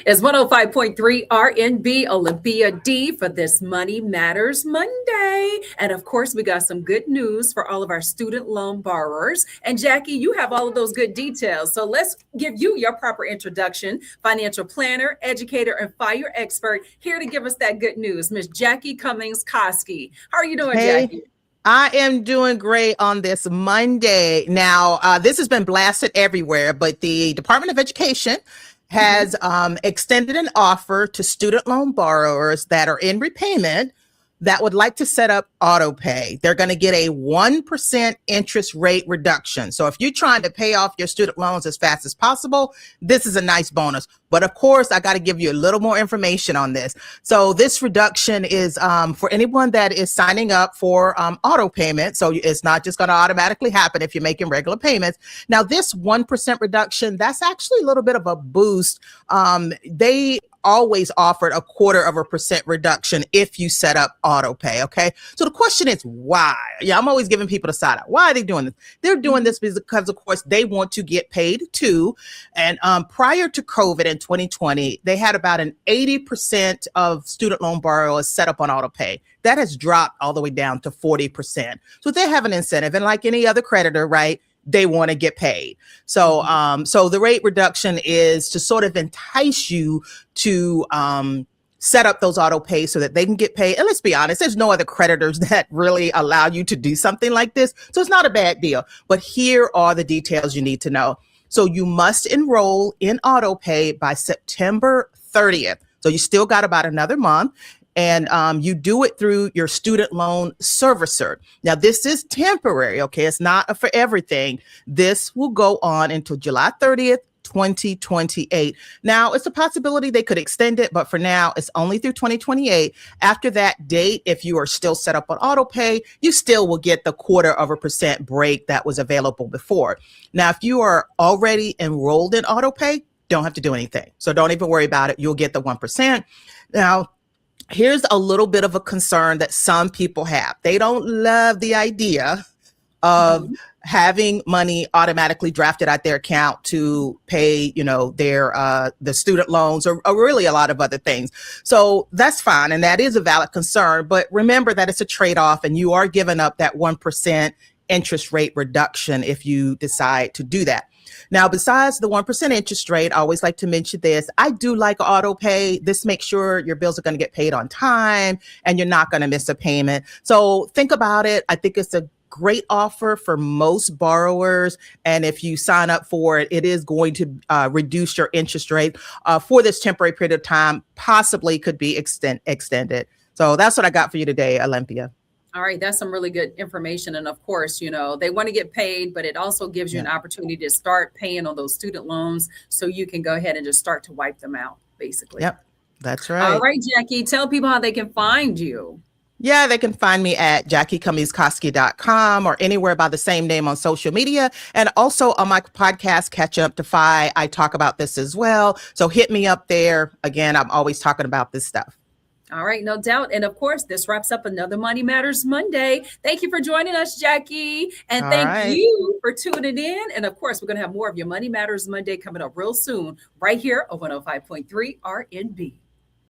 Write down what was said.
It's 105.3 RNB Olympia D for this Money Matters Monday. And of course, we got some good news for all of our student loan borrowers. And Jackie, you have all of those good details. So let's give you your proper introduction. Financial planner, educator, and fire expert here to give us that good news, Miss Jackie Cummings Koski. How are you doing, Jackie? I am doing great on this Monday. Now, this has been blasted everywhere, but the Department of Education has extended an offer to student loan borrowers that are in repayment that would like to set up autopay. They're going to get a 1% interest rate reduction. So if you're trying to pay off your student loans as fast as possible, this is a nice bonus. But of course, I got to give you a little more information on this. So this reduction is for anyone that is signing up for auto payment. So it's not just going to automatically happen if you're making regular payments. Now, this 1% reduction, that's actually a little bit of a boost. They always offered a 0.25% reduction if you set up auto pay. Okay. So the question is why? Yeah, I'm always giving people the side out. Why are they doing this? They're doing this because, of course, they want to get paid too. And prior to COVID in 2020, they had about an 80% of student loan borrowers set up on auto pay. That has dropped all the way down to 40%. So they have an incentive. And like any other creditor, right? They want to get paid. So, so the rate reduction is to sort of entice you to set up those auto pays so that they can get paid. And let's be honest, there's no other creditors that really allow you to do something like this. So it's not a bad deal. But here are the details you need to know. So you must enroll in auto pay by September 30th. So you still got about another month. And you do it through your student loan servicer. Now, this is temporary, okay? It's not for everything. This will go on until July 30th, 2028. Now, it's a possibility they could extend it, but for now, it's only through 2028. After that date, if you are still set up on auto pay, you still will get the 0.25% break that was available before. Now, if you are already enrolled in auto pay, don't have to do anything. So don't even worry about it. You'll get the 1%. Now, here's a little bit of a concern that some people have. They don't love the idea of having money automatically drafted out their account to pay, you know, their the student loans or really a lot of other things. So that's fine. And that is a valid concern. But remember that it's a trade-off and you are giving up that 1% interest rate reduction if you decide to do that. Now, besides the 1% interest rate, I always like to mention this. I do like auto pay. This makes sure your bills are going to get paid on time and you're not going to miss a payment. So think about it. I think it's a great offer for most borrowers. And if you sign up for it, it is going to reduce your interest rate for this temporary period of time, possibly could be extended. So that's what I got for you today, Olympia. All right, that's some really good information. And of course, you know, they want to get paid, but it also gives you an opportunity to start paying on those student loans so you can go ahead and just start to wipe them out, basically. Yep, that's right. All right, Jackie, tell people how they can find you. Yeah, they can find me at JackieCummingsKoski.com or anywhere by the same name on social media. And also on my podcast, Catch Up to Fi, I talk about this as well. So hit me up there. Again, I'm always talking about this stuff. All right, no doubt. And of course, this wraps up another Money Matters Monday. Thank you for joining us, Jackie. And thank you for tuning in. And of course, we're going to have more of your Money Matters Monday coming up real soon, right here on 105.3 RNB.